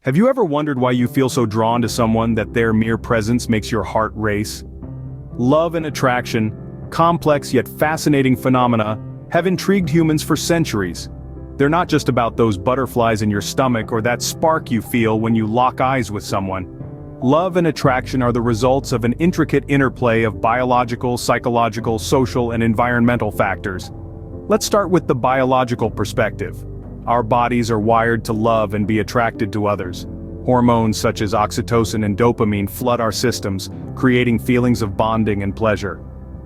Have you ever wondered why you feel so drawn to someone that their mere presence makes your heart race? Love and attraction, complex yet fascinating phenomena, have intrigued humans for centuries. They're not just about those butterflies in your stomach or that spark you feel when you lock eyes with someone. Love and attraction are the results of an intricate interplay of biological, psychological, social, and environmental factors. Let's start with the biological perspective. Our bodies are wired to love and be attracted to others. Hormones such as oxytocin and dopamine flood our systems, creating feelings of bonding and pleasure.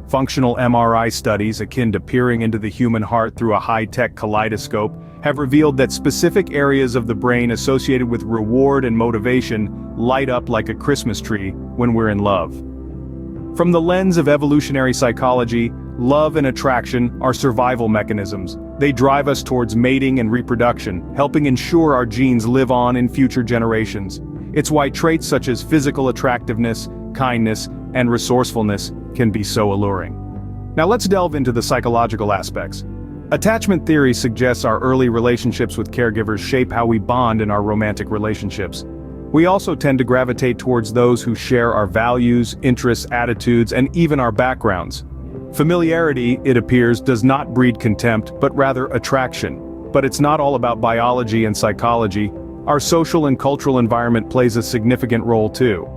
Functional MRI studies akin to peering into the human heart through a high-tech kaleidoscope have revealed that specific areas of the brain associated with reward and motivation light up like a Christmas tree when we're in love. From the lens of evolutionary psychology, love and attraction are survival mechanisms. They drive us towards mating and reproduction, helping ensure our genes live on in future generations. It's why traits such as physical attractiveness, kindness, and resourcefulness can be so alluring. Now let's delve into the psychological aspects. Attachment theory suggests our early relationships with caregivers shape how we bond in our romantic relationships. We also tend to gravitate towards those who share our values, interests, attitudes, and even our backgrounds. Familiarity, it appears, does not breed contempt, but rather attraction. But it's not all about biology and psychology. Our social and cultural environment plays a significant role too.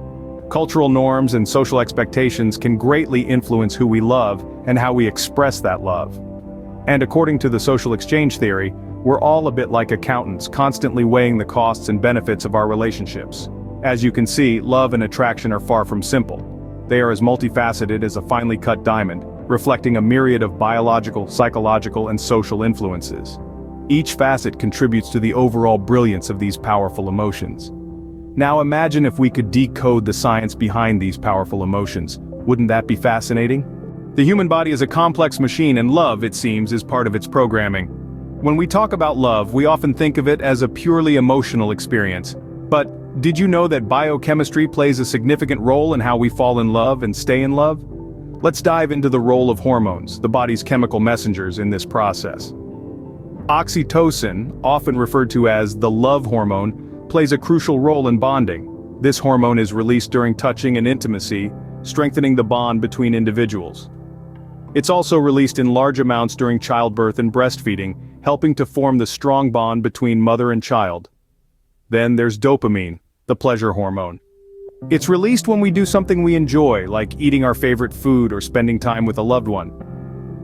Cultural norms and social expectations can greatly influence who we love and how we express that love. And according to the social exchange theory, we're all a bit like accountants, constantly weighing the costs and benefits of our relationships. As you can see, love and attraction are far from simple. They are as multifaceted as a finely cut diamond, reflecting a myriad of biological, psychological, and social influences. Each facet contributes to the overall brilliance of these powerful emotions. Now imagine if we could decode the science behind these powerful emotions. Wouldn't that be fascinating? The human body is a complex machine, and love, it seems, is part of its programming. When we talk about love, we often think of it as a purely emotional experience. But did you know that biochemistry plays a significant role in how we fall in love and stay in love? Let's dive into the role of hormones, the body's chemical messengers in this process. Oxytocin, often referred to as the love hormone, plays a crucial role in bonding. This hormone is released during touching and intimacy, strengthening the bond between individuals. It's also released in large amounts during childbirth and breastfeeding, helping to form the strong bond between mother and child. Then there's dopamine, the pleasure hormone. It's released when we do something we enjoy, like eating our favorite food or spending time with a loved one.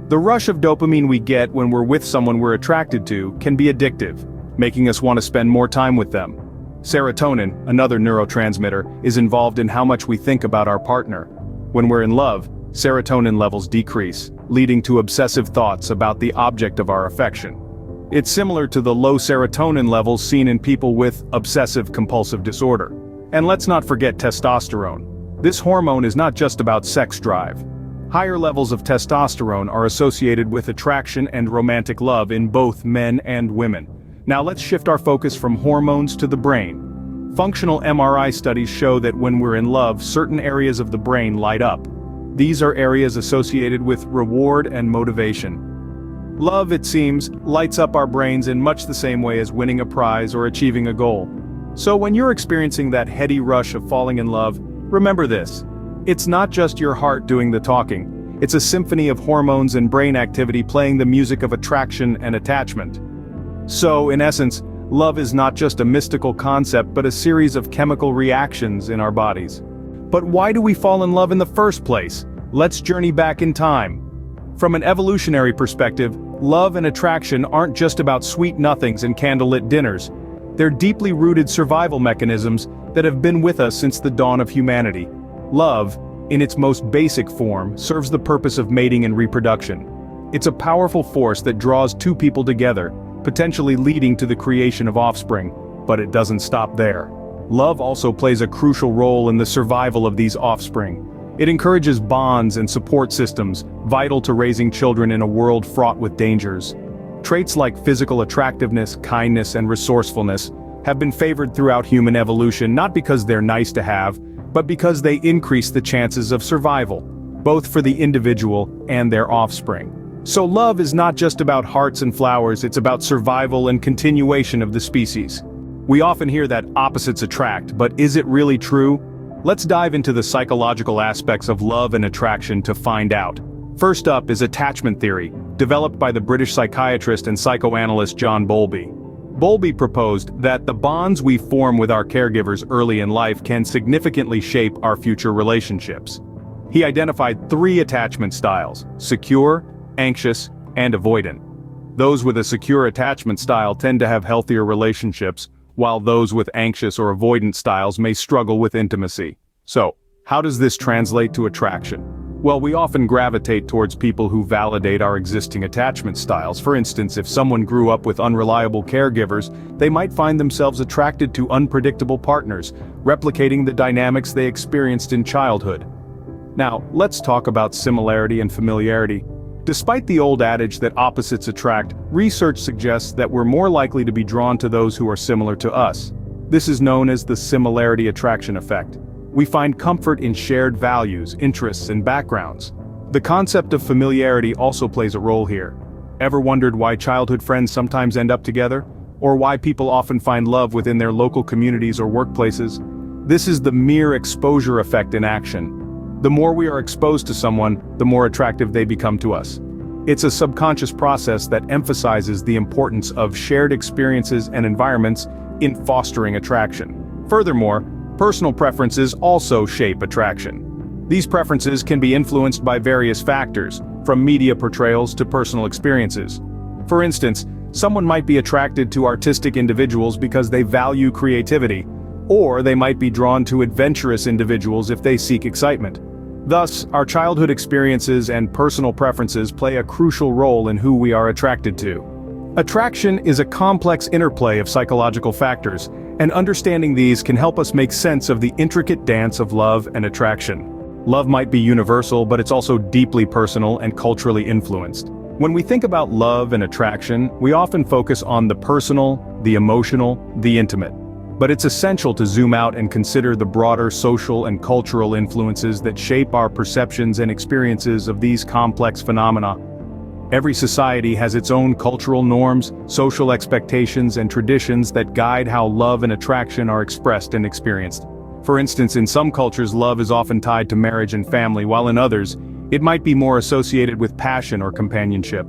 The rush of dopamine we get when we're with someone we're attracted to can be addictive, making us want to spend more time with them. Serotonin, another neurotransmitter, is involved in how much we think about our partner. When we're in love, serotonin levels decrease, leading to obsessive thoughts about the object of our affection. It's similar to the low serotonin levels seen in people with obsessive-compulsive disorder. And let's not forget testosterone. This hormone is not just about sex drive. Higher levels of testosterone are associated with attraction and romantic love in both men and women. Now let's shift our focus from hormones to the brain. Functional MRI studies show that when we're in love, certain areas of the brain light up. These are areas associated with reward and motivation. Love, it seems, lights up our brains in much the same way as winning a prize or achieving a goal. So when you're experiencing that heady rush of falling in love, remember this. It's not just your heart doing the talking. It's a symphony of hormones and brain activity playing the music of attraction and attachment. So, in essence, love is not just a mystical concept but a series of chemical reactions in our bodies. But why do we fall in love in the first place? Let's journey back in time. From an evolutionary perspective, love and attraction aren't just about sweet nothings and candlelit dinners. They're deeply rooted survival mechanisms that have been with us since the dawn of humanity. Love, in its most basic form, serves the purpose of mating and reproduction. It's a powerful force that draws two people together, potentially leading to the creation of offspring. But it doesn't stop there. Love also plays a crucial role in the survival of these offspring. It encourages bonds and support systems, vital to raising children in a world fraught with dangers. Traits like physical attractiveness, kindness, and resourcefulness have been favored throughout human evolution not because they're nice to have, but because they increase the chances of survival, both for the individual and their offspring. So love is not just about hearts and flowers, it's about survival and continuation of the species. We often hear that opposites attract, but is it really true? Let's dive into the psychological aspects of love and attraction to find out. First up is attachment theory, developed by the British psychiatrist and psychoanalyst John Bowlby. Bowlby proposed that the bonds we form with our caregivers early in life can significantly shape our future relationships. He identified 3 attachment styles: secure, anxious, and avoidant. Those with a secure attachment style tend to have healthier relationships, while those with anxious or avoidant styles may struggle with intimacy. So, how does this translate to attraction? Well, we often gravitate towards people who validate our existing attachment styles. For instance, if someone grew up with unreliable caregivers, they might find themselves attracted to unpredictable partners, replicating the dynamics they experienced in childhood. Now, let's talk about similarity and familiarity. Despite the old adage that opposites attract, research suggests that we're more likely to be drawn to those who are similar to us. This is known as the similarity attraction effect. We find comfort in shared values, interests, and backgrounds. The concept of familiarity also plays a role here. Ever wondered why childhood friends sometimes end up together? Or why people often find love within their local communities or workplaces? This is the mere exposure effect in action. The more we are exposed to someone, the more attractive they become to us. It's a subconscious process that emphasizes the importance of shared experiences and environments in fostering attraction. Furthermore, personal preferences also shape attraction. These preferences can be influenced by various factors, from media portrayals to personal experiences. For instance, someone might be attracted to artistic individuals because they value creativity, or they might be drawn to adventurous individuals if they seek excitement. Thus, our childhood experiences and personal preferences play a crucial role in who we are attracted to. Attraction is a complex interplay of psychological factors, and understanding these can help us make sense of the intricate dance of love and attraction. Love might be universal, but it's also deeply personal and culturally influenced. When we think about love and attraction, we often focus on the personal, the emotional, the intimate. But it's essential to zoom out and consider the broader social and cultural influences that shape our perceptions and experiences of these complex phenomena. Every society has its own cultural norms, social expectations, and traditions that guide how love and attraction are expressed and experienced. For instance, in some cultures, love is often tied to marriage and family, while in others, it might be more associated with passion or companionship.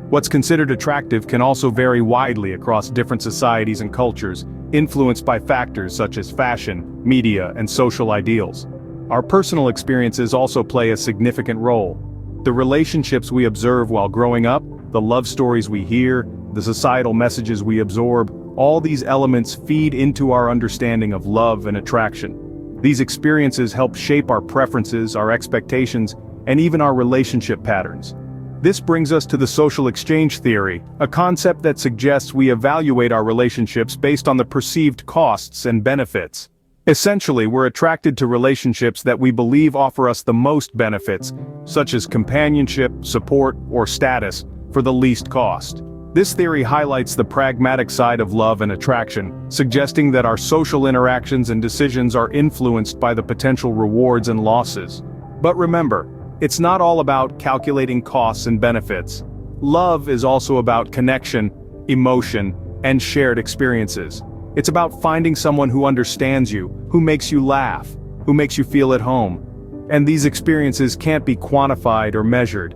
What's considered attractive can also vary widely across different societies and cultures, influenced by factors such as fashion, media, and social ideals. Our personal experiences also play a significant role. The relationships we observe while growing up, the love stories we hear, the societal messages we absorb, all these elements feed into our understanding of love and attraction. These experiences help shape our preferences, our expectations, and even our relationship patterns. This brings us to the social exchange theory, a concept that suggests we evaluate our relationships based on the perceived costs and benefits. Essentially, we're attracted to relationships that we believe offer us the most benefits, such as companionship, support, or status, for the least cost. This theory highlights the pragmatic side of love and attraction, suggesting that our social interactions and decisions are influenced by the potential rewards and losses. But remember, it's not all about calculating costs and benefits. Love is also about connection, emotion, and shared experiences. It's about finding someone who understands you, who makes you laugh, who makes you feel at home. And these experiences can't be quantified or measured.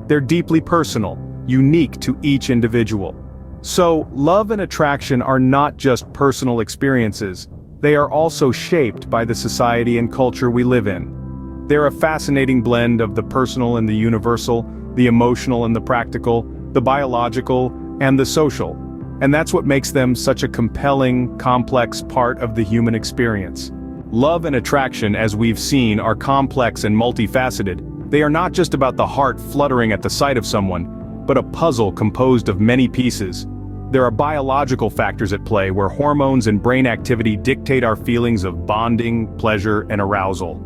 They're deeply personal, unique to each individual. So, love and attraction are not just personal experiences, they are also shaped by the society and culture we live in. They're a fascinating blend of the personal and the universal, the emotional and the practical, the biological and the social. And that's what makes them such a compelling, complex part of the human experience. Love and attraction, as we've seen, are complex and multifaceted. They are not just about the heart fluttering at the sight of someone, but a puzzle composed of many pieces. There are biological factors at play where hormones and brain activity dictate our feelings of bonding, pleasure, and arousal.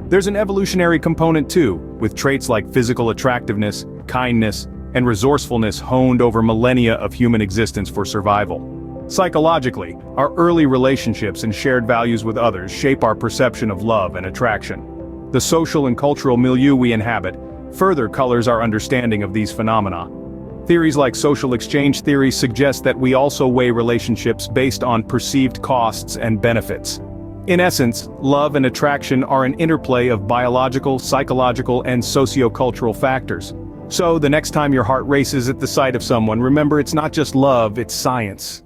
There's an evolutionary component too, with traits like physical attractiveness, kindness, and resourcefulness honed over millennia of human existence for survival. Psychologically, our early relationships and shared values with others shape our perception of love and attraction. The social and cultural milieu we inhabit further colors our understanding of these phenomena. Theories like social exchange theory suggest that we also weigh relationships based on perceived costs and benefits. In essence, love and attraction are an interplay of biological, psychological, and sociocultural factors. So, the next time your heart races at the sight of someone, remember it's not just love, it's science.